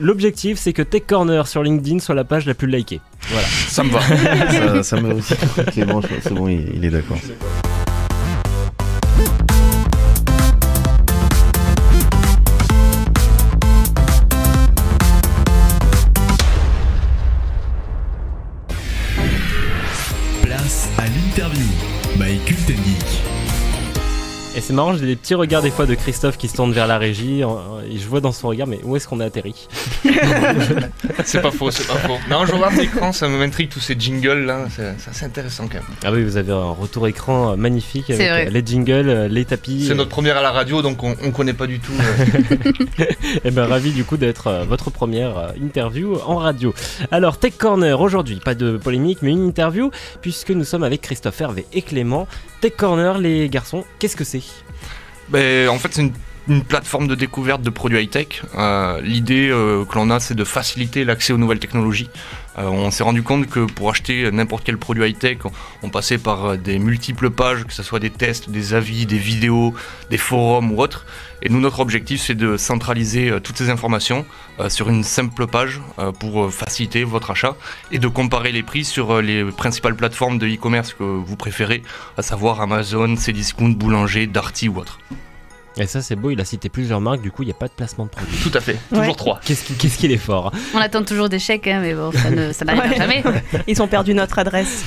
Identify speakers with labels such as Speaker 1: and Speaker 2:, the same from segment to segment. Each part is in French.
Speaker 1: L'objectif, c'est que Tech Corner sur LinkedIn soit la page la plus likée. Voilà.
Speaker 2: Ça me va.
Speaker 3: ça me aussi. Clément, c'est bon, il est d'accord.
Speaker 4: Place à l'interview by Cult & Geek.
Speaker 1: Et c'est marrant, j'ai des petits regards des fois de Christophe qui se tourne vers la régie et je vois dans son regard, mais où est-ce qu'on a atterri?
Speaker 2: C'est pas faux. Non, je regarde l'écran, ça m'intrigue tous ces jingles là, c'est assez intéressant quand même.
Speaker 1: Ah oui, vous avez un retour écran magnifique avec
Speaker 5: vrai.
Speaker 1: les jingles, les tapis.
Speaker 2: C'est notre première à la radio, donc on connaît pas du tout.
Speaker 1: Et ben ravi du coup d'être votre première interview en radio. Alors Tech Corner aujourd'hui, pas de polémique mais une interview puisque nous sommes avec Christophe, Hervé et Clément. Tech Corner les garçons, qu'est-ce que c'est?
Speaker 2: En fait c'est une plateforme de découverte de produits high-tech. L'idée que l'on a, c'est de faciliter l'accès aux nouvelles technologies. On s'est rendu compte que pour acheter n'importe quel produit high-tech, on passait par des multiples pages, que ce soit des tests, des avis, des vidéos, des forums ou autres. Et nous, notre objectif, c'est de centraliser toutes ces informations sur une simple page pour faciliter votre achat et de comparer les prix sur les principales plateformes de e-commerce que vous préférez, à savoir Amazon, Cdiscount, Boulanger, Darty ou autres.
Speaker 1: Et ça c'est beau, il a cité plusieurs marques, du coup il n'y a pas de placement de produit.
Speaker 2: Tout à fait, toujours 3.
Speaker 1: Qu'est-ce qu'il est fort.
Speaker 5: On attend toujours des chèques, hein, mais bon, ça n'arrivera jamais.
Speaker 6: Ils ont perdu notre adresse.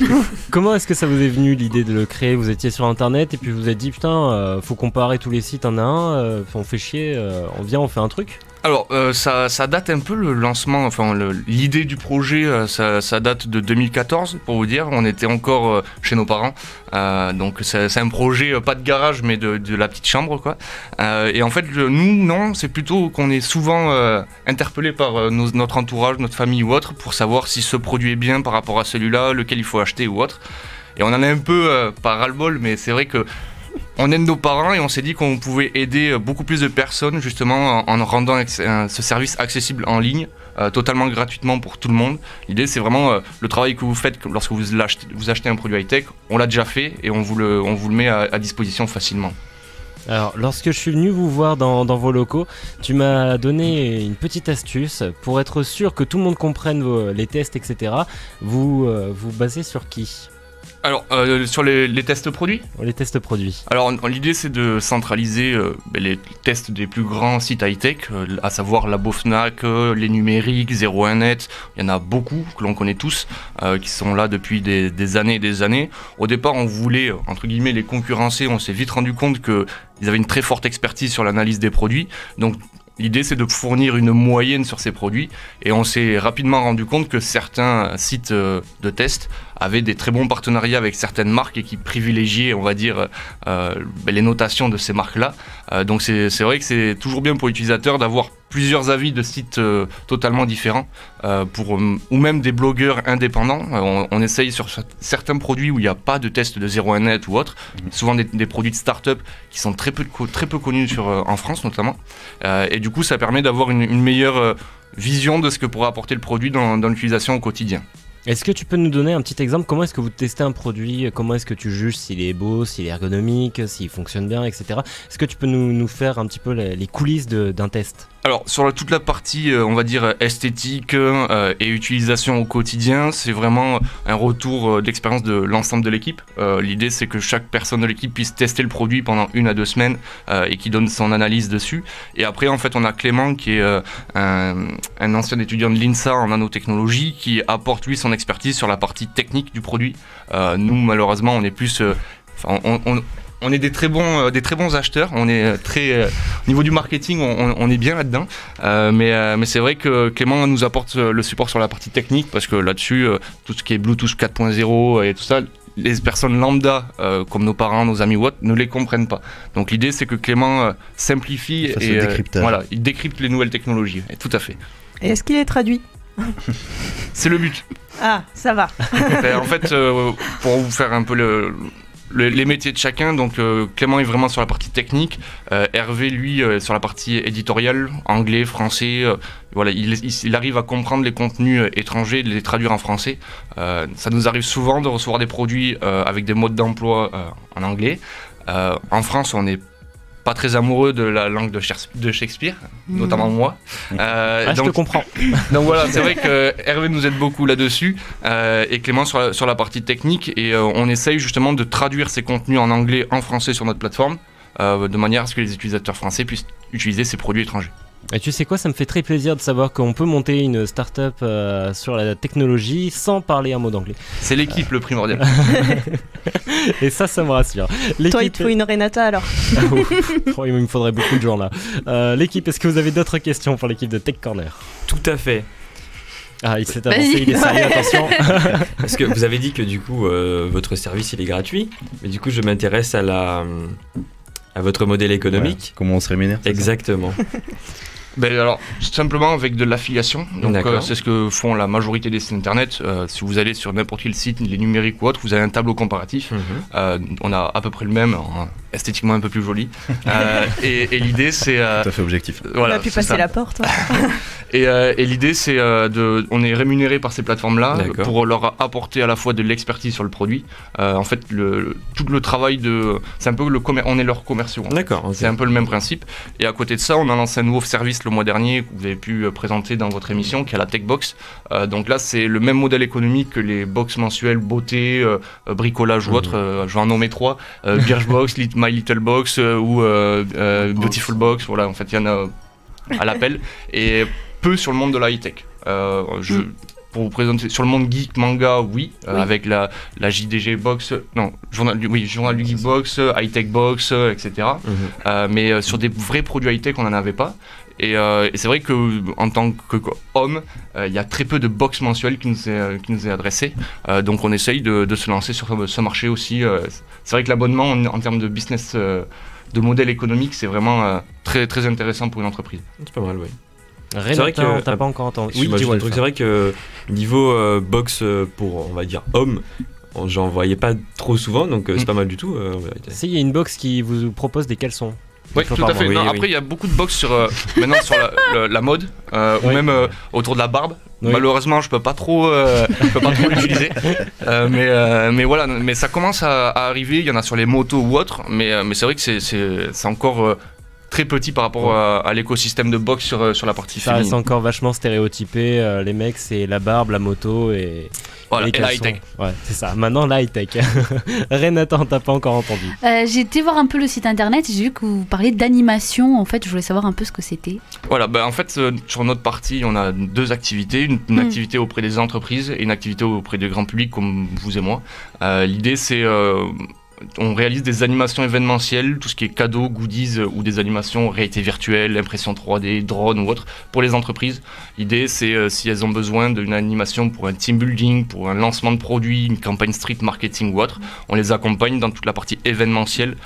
Speaker 1: Comment est-ce que ça vous est venu l'idée de le créer? Vous étiez sur internet et puis vous vous êtes dit putain, faut comparer tous les sites un à un, on fait chier, on fait un truc?
Speaker 2: Alors, ça date un peu le lancement, l'idée du projet, ça date de 2014, pour vous dire. On était encore chez nos parents, donc c'est un projet, pas de garage, mais de la petite chambre, quoi. Et en fait, nous, non, c'est plutôt qu'on est souvent interpellé par notre entourage, notre famille ou autre, pour savoir si ce produit est bien par rapport à celui-là, lequel il faut acheter ou autre. Et on en a un peu, pas ras-le-bol, mais c'est vrai que on aide nos parents et on s'est dit qu'on pouvait aider beaucoup plus de personnes justement en rendant ce service accessible en ligne, totalement gratuitement pour tout le monde. L'idée c'est vraiment le travail que vous faites lorsque vous achetez un produit high-tech, on l'a déjà fait et on vous le met à disposition facilement.
Speaker 1: Alors, lorsque je suis venu vous voir dans vos locaux, tu m'as donné une petite astuce pour être sûr que tout le monde comprenne les tests, etc. Vous basez sur qui?
Speaker 2: Alors, sur les tests produits?
Speaker 1: Les tests produits.
Speaker 2: Alors, l'idée, c'est de centraliser les tests des plus grands sites high-tech, à savoir Labo Fnac, les numériques, 01net. Il y en a beaucoup que l'on connaît tous, qui sont là depuis des années et des années. Au départ, on voulait, entre guillemets, les concurrencer. On s'est vite rendu compte qu'ils avaient une très forte expertise sur l'analyse des produits. Donc, l'idée, c'est de fournir une moyenne sur ces produits et on s'est rapidement rendu compte que certains sites de test avaient des très bons partenariats avec certaines marques et qui privilégiaient, on va dire, les notations de ces marques-là. Donc c'est vrai que c'est toujours bien pour l'utilisateur d'avoir plusieurs avis de sites totalement différents ou même des blogueurs indépendants. On essaye sur certains produits où il n'y a pas de test de 01net ou autre, souvent des produits de start-up qui sont très peu connus en France notamment. Et du coup, ça permet d'avoir une meilleure vision de ce que pourrait apporter le produit dans l'utilisation au quotidien.
Speaker 1: Est-ce que tu peux nous donner un petit exemple? Comment est-ce que vous testez un produit? Comment est-ce que tu juges s'il est beau, s'il est ergonomique, s'il fonctionne bien, etc. Est-ce que tu peux nous faire un petit peu les coulisses d'un test?
Speaker 2: Alors sur toute la partie on va dire esthétique et utilisation au quotidien, c'est vraiment un retour d'expérience de l'ensemble de l'équipe. L'idée c'est que chaque personne de l'équipe puisse tester le produit pendant 1 à 2 semaines et qui donne son analyse dessus. Et après en fait on a Clément qui est un ancien étudiant de l'INSA en nanotechnologie qui apporte lui son expertise sur la partie technique du produit. Nous malheureusement on est plus... on est des très bons acheteurs, on est au niveau du marketing, on est bien là-dedans, mais c'est vrai que Clément nous apporte le support sur la partie technique parce que là-dessus, tout ce qui est Bluetooth 4.0 et tout ça, les personnes lambda, comme nos parents, nos amis ou autres, ne les comprennent pas. Donc l'idée c'est que Clément simplifie et voilà, il décrypte les nouvelles technologies, et tout à fait.
Speaker 6: Et est-ce qu'il est traduit?
Speaker 2: C'est le but.
Speaker 6: Ah, ça va.
Speaker 2: En fait, pour vous faire un peu les métiers de chacun, donc Clément est vraiment sur la partie technique, Hervé lui sur la partie éditoriale, anglais, français, voilà, il arrive à comprendre les contenus étrangers et de les traduire en français. Ça nous arrive souvent de recevoir des produits avec des modes d'emploi en anglais. En France on est pas très amoureux de la langue de Shakespeare, notamment moi.
Speaker 1: Je te comprends.
Speaker 2: Donc voilà, c'est vrai que Hervé nous aide beaucoup là-dessus et Clément sur la partie technique, et on essaye justement de traduire ces contenus en anglais, en français sur notre plateforme, de manière à ce que les utilisateurs français puissent utiliser ces produits étrangers.
Speaker 1: Et tu sais quoi, ça me fait très plaisir de savoir qu'on peut monter une start-up sur la technologie sans parler un mot d'anglais.
Speaker 2: C'est l'équipe le primordial.
Speaker 1: Et ça me rassure.
Speaker 6: Toi, il te faut une Renata alors.
Speaker 1: Il me faudrait beaucoup de gens là. L'équipe, est-ce que vous avez d'autres questions pour l'équipe de Tech Corner?
Speaker 7: Tout à fait.
Speaker 1: Ah, il s'est avancé, il est sérieux, attention.
Speaker 7: Parce que vous avez dit que du coup, votre service il est gratuit, mais du coup, je m'intéresse à votre modèle économique.
Speaker 3: Ouais, comment on se rémunère?
Speaker 7: Exactement.
Speaker 2: Alors, simplement avec de l'affiliation. Donc, c'est ce que font la majorité des sites internet. Si vous allez sur n'importe quel site, les numériques ou autre, vous avez un tableau comparatif. On a à peu près le même, esthétiquement un peu plus joli. Et l'idée, c'est.
Speaker 3: Tout à fait objectif.
Speaker 6: Voilà, on a pu passer la porte.
Speaker 2: Et l'idée, c'est on est rémunéré par ces plateformes-là pour leur apporter à la fois de l'expertise sur le produit. En fait, tout le travail c'est un peu on est leurs commerciaux.
Speaker 7: D'accord.
Speaker 2: C'est un peu le même principe. Et à côté de ça, on a lancé un nouveau service le mois dernier que vous avez pu présenter dans votre émission, qui est la Techbox. Donc là, c'est le même modèle économique que les box mensuelles beauté, bricolage ou autre. Je vais en nommer 3. Birchbox, My Little Box ou Beautiful Box. Voilà, en fait, il y en a à l'appel. Et peu sur le monde de la high-tech. Pour vous présenter, sur le monde geek, manga, oui. Avec la JDG Box, Journal du Geek Box, High-Tech Box, etc. Mais sur des vrais produits high-tech, on n'en avait pas. Et c'est vrai qu'en tant qu'homme, il y a très peu de box mensuelles qui nous est adressé. Donc on essaye de se lancer sur ce marché aussi. C'est vrai que l'abonnement en termes de business, de modèle économique, c'est vraiment très, très intéressant pour une entreprise.
Speaker 7: C'est pas mal, oui.
Speaker 1: Renata, t'as pas encore entendu.
Speaker 7: Oui, c'est vrai que niveau box pour, on va dire, hommes, j'en voyais pas trop souvent, donc c'est pas mal du tout.
Speaker 1: Si, il y a une box qui vous propose des caleçons.
Speaker 2: Oui, tout à fait. Après, il y a beaucoup de box maintenant sur la mode, ou même autour de la barbe. Oui. Malheureusement, je peux pas trop l'utiliser. Mais voilà, mais ça commence à arriver. Il y en a sur les motos ou autres, mais c'est vrai que c'est encore très petit par rapport à l'écosystème de box sur la partie féminine.
Speaker 1: Ça reste encore vachement stéréotypé. Les mecs, c'est la barbe, la moto et.
Speaker 2: Voilà, et la high-tech.
Speaker 1: Ouais, c'est ça. Maintenant, la high-tech. Renata, t'as pas encore entendu.
Speaker 5: J'ai été voir un peu le site internet et j'ai vu que vous parliez d'animation. En fait, je voulais savoir un peu ce que c'était.
Speaker 2: Voilà, en fait, sur notre partie, on a 2 activités. Une activité auprès des entreprises et une activité auprès du grand public, comme vous et moi. L'idée, c'est... on réalise des animations événementielles, tout ce qui est cadeaux, goodies ou des animations réalité virtuelle, impression 3D, drone ou autre pour les entreprises. L'idée, c'est si elles ont besoin d'une animation pour un team building, pour un lancement de produit, une campagne street marketing ou autre, on les accompagne dans toute la partie événementielle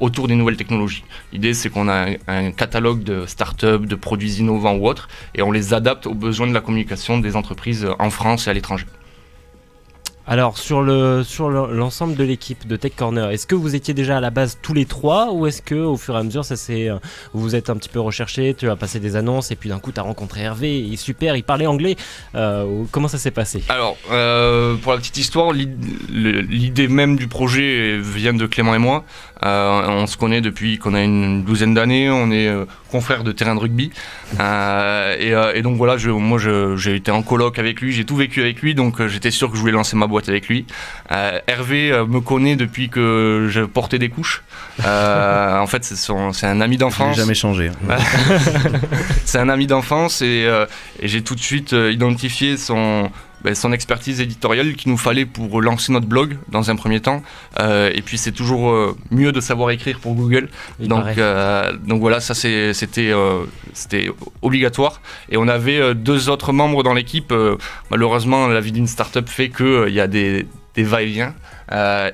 Speaker 2: autour des nouvelles technologies. L'idée, c'est qu'on a un catalogue de start-up, de produits innovants ou autres, et on les adapte aux besoins de la communication des entreprises en France et à l'étranger.
Speaker 1: Alors sur l'ensemble de l'équipe de Tech Corner, est-ce que vous étiez déjà à la base tous les 3 ou est-ce que au fur et à mesure vous vous êtes un petit peu recherché, tu as passé des annonces et puis d'un coup tu as rencontré Hervé, il est super, il parlait anglais, comment ça s'est passé?
Speaker 2: Alors pour la petite histoire, l'idée même du projet vient de Clément et moi. On se connaît depuis qu'on a une douzaine d'années, on est confrères de terrain de rugby et donc voilà, moi j'ai été en coloc avec lui, j'ai tout vécu avec lui, donc j'étais sûr que je voulais lancer ma boîte avec lui. Hervé me connaît depuis que je portais des couches. En fait c'est un ami d'enfance.
Speaker 3: J'ai jamais changé.
Speaker 2: C'est un ami d'enfance et j'ai tout de suite identifié son expertise éditoriale qu'il nous fallait pour lancer notre blog dans un premier temps. Et puis c'est toujours mieux de savoir écrire pour Google. Donc voilà, ça c'était obligatoire. Et on avait 2 autres membres dans l'équipe. Malheureusement, la vie d'une start-up fait qu'il y a des va-et-vient.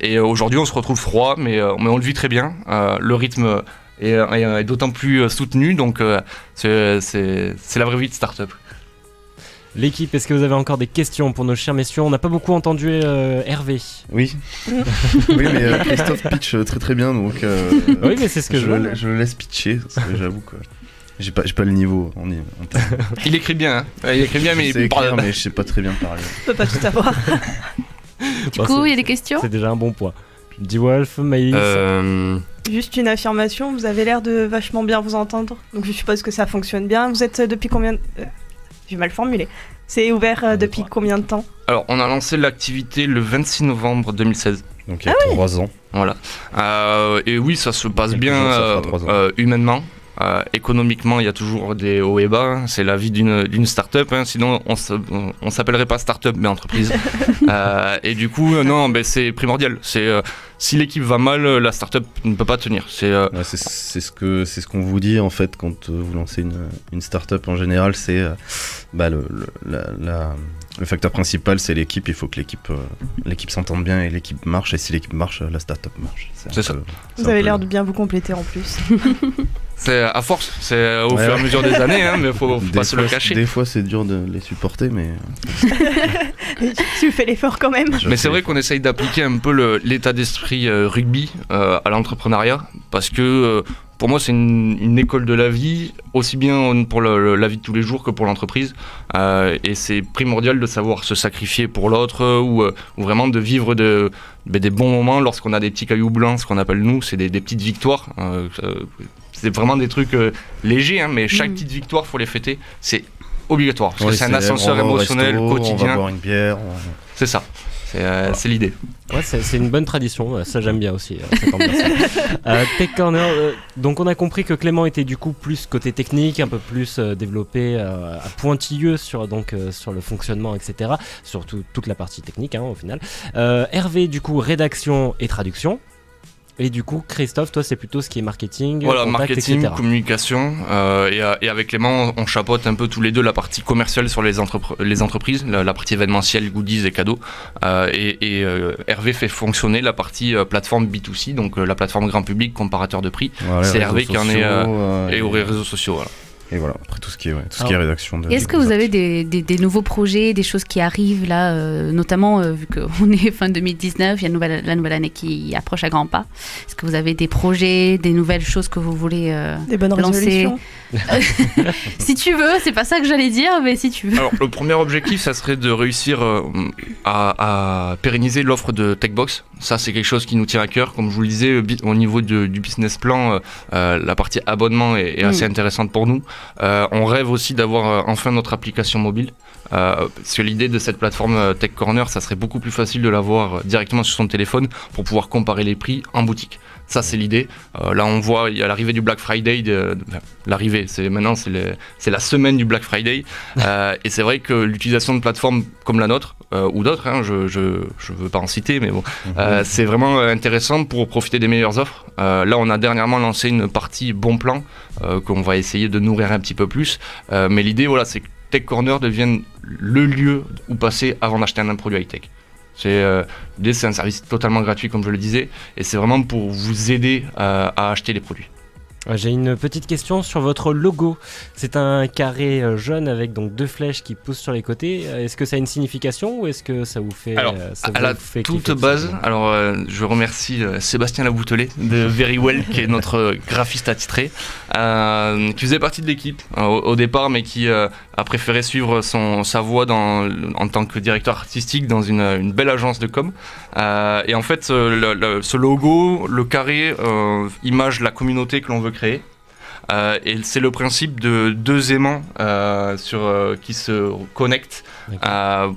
Speaker 2: Et aujourd'hui, on se retrouve froid, mais on le vit très bien. Le rythme est d'autant plus soutenu. Donc c'est la vraie vie de start-up.
Speaker 1: L'équipe, est-ce que vous avez encore des questions pour nos chers messieurs? On n'a pas beaucoup entendu Hervé.
Speaker 3: Oui. Oui, mais Christophe pitch très très bien, donc
Speaker 1: oui, mais c'est ce que je
Speaker 3: le laisse pitcher, parce que j'avoue que j'ai pas le niveau.
Speaker 2: Il écrit bien, hein. Il écrit bien, mais
Speaker 3: il parle. Mais je sais pas très bien parler.
Speaker 6: On peut pas tout avoir.
Speaker 5: Du coup, il y a des questions?
Speaker 1: C'est déjà un bon point. D-Wolf, Maïs.
Speaker 6: Juste une affirmation, vous avez l'air de vachement bien vous entendre, donc je suppose que ça fonctionne bien. Vous êtes depuis combien de... J'ai mal formulé. C'est ouvert depuis combien de temps?
Speaker 2: Alors, on a lancé l'activité le 26 novembre 2016.
Speaker 3: Donc il y a 3 ans.
Speaker 2: Voilà. Et oui, ça se passe bien
Speaker 3: Ça fera 3 ans.
Speaker 2: humainement. Économiquement, il y a toujours des hauts et bas. C'est la vie d'une start-up. Sinon, on s'appellerait pas start-up, mais entreprise. Et du coup, non, c'est primordial. Si l'équipe va mal, la start-up ne peut pas tenir.
Speaker 3: Ouais, c'est ce qu'on vous dit en fait quand vous lancez une start-up en général. C'est le facteur principal, c'est l'équipe. Il faut que l'équipe s'entende bien et l'équipe marche. Et si l'équipe marche, la start-up marche.
Speaker 2: C'est ça.
Speaker 6: Vous avez l'air de bien vous compléter en plus.
Speaker 2: C'est à force, c'est au fur et à mesure des années, mais faut pas se le cacher.
Speaker 3: Des fois, c'est dur de les supporter, mais.
Speaker 6: Tu fais l'effort quand même.
Speaker 2: Mais c'est vrai qu'on essaye d'appliquer un peu l'état d'esprit rugby à l'entrepreneuriat, parce que pour moi c'est une école de la vie, aussi bien pour la vie de tous les jours que pour l'entreprise, et c'est primordial de savoir se sacrifier pour l'autre, ou vraiment de vivre des bons moments lorsqu'on a des petits cailloux blancs, ce qu'on appelle nous, c'est des petites victoires. C'est vraiment des trucs légers, mais chaque petite victoire, faut les fêter, c'est obligatoire, parce que c'est un ascenseur émotionnel quotidien.
Speaker 3: On va boire une bière.
Speaker 2: C'est ça. C'est l'idée.
Speaker 1: Ouais, c'est une bonne tradition, ça j'aime bien aussi. Cette ambiance. Tech Corner, donc on a compris que Clément était du coup plus côté technique, un peu plus développé à pointilleux sur le fonctionnement, etc. Sur toute la partie technique au final. Hervé du coup rédaction et traduction. Et du coup, Christophe, toi, c'est plutôt ce qui est marketing,
Speaker 2: voilà,
Speaker 1: contact,
Speaker 2: marketing,
Speaker 1: etc.
Speaker 2: communication. Et avec Clément, on chapeaute un peu tous les deux la partie commerciale sur les entreprises, la partie événementielle, goodies et cadeaux. Et Hervé fait fonctionner la partie plateforme B2C, donc la plateforme grand public, comparateur de prix.
Speaker 3: Voilà,
Speaker 2: c'est Hervé qui en est... et aux
Speaker 3: et
Speaker 2: réseaux sociaux, voilà.
Speaker 3: Et voilà, après tout ce qui est rédaction.
Speaker 5: Est-ce que vous avez des nouveaux projets, des choses qui arrivent là, notamment vu qu'on est fin 2019, il y a la nouvelle année qui approche à grands pas. Est-ce que vous avez des projets, des nouvelles choses que vous voulez
Speaker 6: des bonnes
Speaker 5: lancer?
Speaker 6: résolutions?
Speaker 5: Si tu veux, c'est pas ça que j'allais dire, mais si tu veux.
Speaker 2: Alors, le premier objectif, ça serait de réussir à pérenniser l'offre de Techbox. Ça, c'est quelque chose qui nous tient à cœur. Comme je vous le disais, au niveau du business plan, la partie abonnement est assez intéressante pour nous. On rêve aussi d'avoir enfin notre application mobile. Parce que l'idée de cette plateforme Tech Corner, ça serait beaucoup plus facile de l'avoir directement sur son téléphone pour pouvoir comparer les prix en boutique. Ça, c'est l'idée. Là, on voit, il y a l'arrivée du Black Friday. L'arrivée, c'est la semaine du Black Friday. Et c'est vrai que l'utilisation de plateformes comme la nôtre, ou d'autres, je veux pas en citer, mais bon, c'est vraiment intéressant pour profiter des meilleures offres. Là, on a dernièrement lancé une partie bon plan qu'on va essayer de nourrir un petit peu plus. Mais l'idée, voilà, c'est que Tech Corner devienne le lieu où passer avant d'acheter un produit high-tech. L'idée, c'est un service totalement gratuit, comme je le disais, et c'est vraiment pour vous aider à acheter les produits.
Speaker 1: J'ai une petite question sur votre logo. C'est un carré jaune avec donc 2 flèches qui poussent sur les côtés. Est-ce que ça a une signification ou est-ce que ça vous fait
Speaker 2: alors, à la toute base, je remercie Sébastien Laboutelet de Verywell, qui est notre graphiste attitré, qui faisait partie de l'équipe au départ, mais qui a préféré suivre sa voie en tant que directeur artistique dans une belle agence de com. Et en fait, ce logo, le carré, image la communauté que l'on veut créer. Et c'est le principe de 2 aimants qui se connectent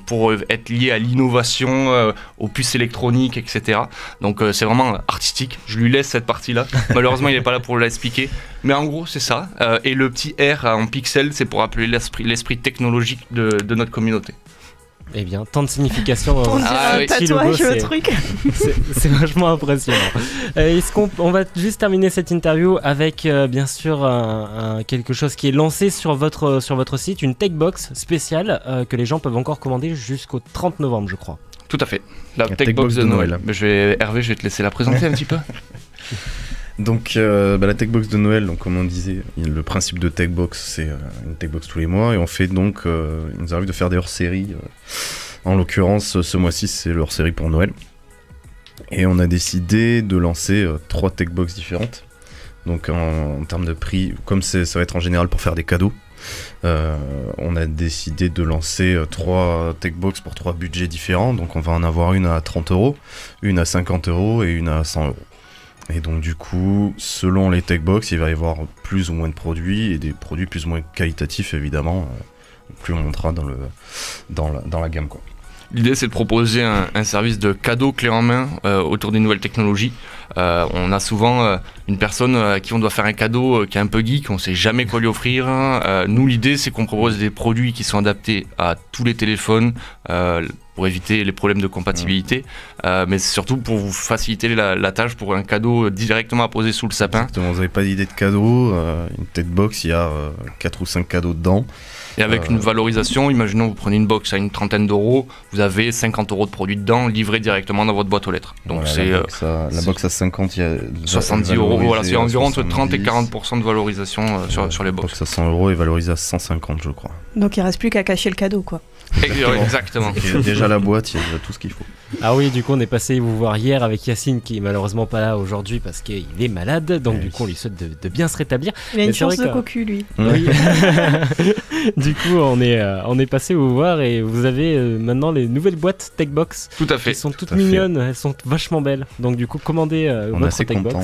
Speaker 2: pour être liés à l'innovation, aux puces électroniques, etc. Donc c'est vraiment artistique. Je lui laisse cette partie-là. Malheureusement, il n'est pas là pour l'expliquer. Mais en gros, c'est ça. Et le petit R en pixel, c'est pour appeler l'esprit technologique de notre communauté.
Speaker 1: Eh bien, tant de signification.
Speaker 6: On dirait un tatouage, le truc.
Speaker 1: C'est vachement impressionnant. Est-ce qu'on va juste terminer cette interview avec bien sûr quelque chose qui est lancé sur votre site, une Techbox spéciale que les gens peuvent encore commander jusqu'au 30 novembre, je crois.
Speaker 2: Tout à fait. La Techbox de Noël. Hervé, je vais te laisser la présenter un petit peu.
Speaker 3: Donc la Techbox de Noël, donc comme on disait, le principe de Techbox, c'est une Techbox tous les mois, et on fait donc, il nous arrive de faire des hors-séries. En l'occurrence, ce mois-ci, c'est le hors-série pour Noël. Et on a décidé de lancer 3 Techbox différentes. Donc en termes de prix, comme ça va être en général pour faire des cadeaux, on a décidé de lancer 3 Techbox pour 3 budgets différents. Donc on va en avoir une à 30 €, une à 50 € et une à 100 €. Et donc du coup, selon les Techbox, il va y avoir plus ou moins de produits et des produits plus ou moins qualitatifs évidemment. Plus on montera dans la gamme quoi.
Speaker 2: L'idée, c'est de proposer un service de cadeau clé en main autour des nouvelles technologies. On a souvent une personne à qui on doit faire un cadeau qui est un peu geek, on ne sait jamais quoi lui offrir. Nous, l'idée, c'est qu'on propose des produits qui sont adaptés à tous les téléphones pour éviter les problèmes de compatibilité, mais c'est surtout pour vous faciliter la tâche pour un cadeau directement à poser sous le sapin.
Speaker 3: Exactement, vous n'avez pas d'idée de cadeau, une Techbox, il y a 4 ou 5 cadeaux dedans.
Speaker 2: Et avec une valorisation, imaginons vous prenez une box à une trentaine d'euros, vous avez 50 € de produits dedans, livrés directement dans votre boîte aux lettres. Donc
Speaker 3: voilà, la box à 50, il y a
Speaker 2: 70 €, voilà, c'est environ entre 30 et 40% de valorisation sur les box.
Speaker 3: Box à 100 € est valorisée à 150 je crois.
Speaker 6: Donc il reste plus qu'à cacher le cadeau quoi.
Speaker 2: Exactement.
Speaker 3: Déjà la boîte, il y a déjà tout ce qu'il faut.
Speaker 1: Ah oui, du coup on est passé vous voir hier avec Yacine qui est malheureusement pas là aujourd'hui parce qu'il est malade, donc du coup on lui souhaite de bien se rétablir.
Speaker 6: Il a une chance de cocu lui.
Speaker 1: Oui. Du coup on est passé vous voir et vous avez maintenant les nouvelles boîtes Techbox.
Speaker 2: Tout à fait.
Speaker 1: Elles sont toutes mignonnes, elles sont vachement belles. Donc du coup commandez votre Techbox.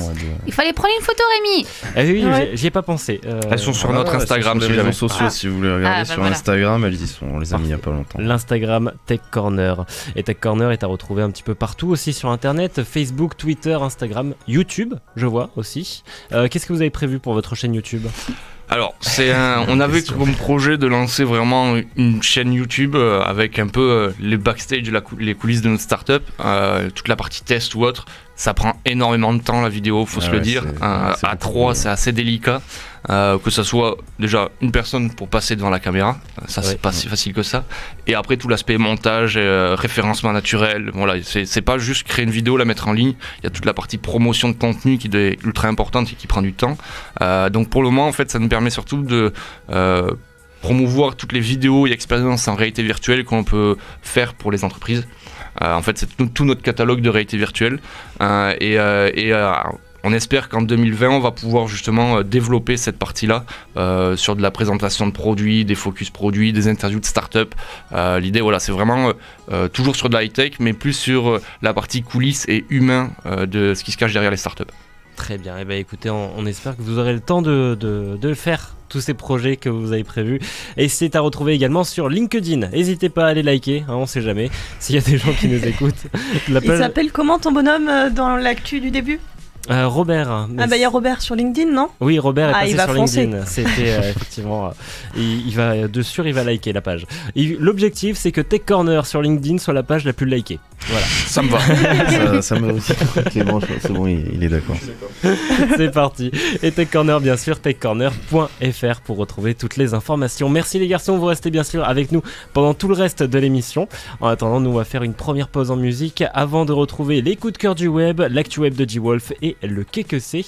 Speaker 5: Il fallait prendre une photo Rémi.
Speaker 1: Ah oui, j'y ai pas pensé.
Speaker 2: Elles sont sur notre Instagram
Speaker 3: sur les réseaux sociaux si vous voulez regarder sur Instagram, elles y sont, on les a mis il y a pas longtemps.
Speaker 1: L'Instagram Tech Corner. Et Tech Corner est à retrouver un petit peu partout aussi sur internet, Facebook, Twitter, Instagram, YouTube, je vois aussi. Qu'est-ce que vous avez prévu pour votre chaîne YouTube ?
Speaker 2: Alors, on avait comme projet de lancer vraiment une chaîne YouTube avec un peu les backstage, les coulisses de notre startup, toute la partie test ou autre. Ça prend énormément de temps la vidéo, faut se le dire. À 3, c'est assez délicat. Que ça soit déjà une personne pour passer devant la caméra, ça c'est pas si facile que ça. Et après tout l'aspect montage, référencement naturel, voilà, c'est pas juste créer une vidéo, la mettre en ligne. Il y a toute la partie promotion de contenu qui est ultra importante et qui prend du temps. Donc pour le moment en fait ça nous permet surtout de promouvoir toutes les vidéos et expériences en réalité virtuelle qu'on peut faire pour les entreprises. En fait c'est tout notre catalogue de réalité virtuelle on espère qu'en 2020, on va pouvoir justement développer cette partie-là sur de la présentation de produits, des focus produits, des interviews de start-up. L'idée, voilà, c'est vraiment toujours sur de la high-tech, mais plus sur la partie coulisses et humain de ce qui se cache derrière les start-up.
Speaker 1: Très bien, et bien écoutez, on espère que vous aurez le temps de faire tous ces projets que vous avez prévus. Et c'est à retrouver également sur LinkedIn. N'hésitez pas à aller liker, hein, on sait jamais, s'il y a des gens qui nous écoutent.
Speaker 6: Il s'appelle comment ton bonhomme dans l'actu du début ?
Speaker 1: Robert.
Speaker 6: Ah bah il y a Robert sur LinkedIn, non ?
Speaker 1: Oui, Robert est passé
Speaker 6: il va
Speaker 1: sur
Speaker 6: foncer.
Speaker 1: LinkedIn. C'était effectivement, il va de sûr, il va liker la page. L'objectif, c'est que Tech Corner sur LinkedIn soit la page la plus likée. Voilà,
Speaker 2: ça me va.
Speaker 3: ça me va aussi. Clément, c'est bon, il est d'accord.
Speaker 1: C'est parti. Et Tech Corner, bien sûr, techcorner.fr pour retrouver toutes les informations. Merci les garçons, vous restez bien sûr avec nous pendant tout le reste de l'émission. En attendant, nous on va faire une première pause en musique avant de retrouver les coups de cœur du web, l'actu web de G-Wolf et le qu'est que c'est.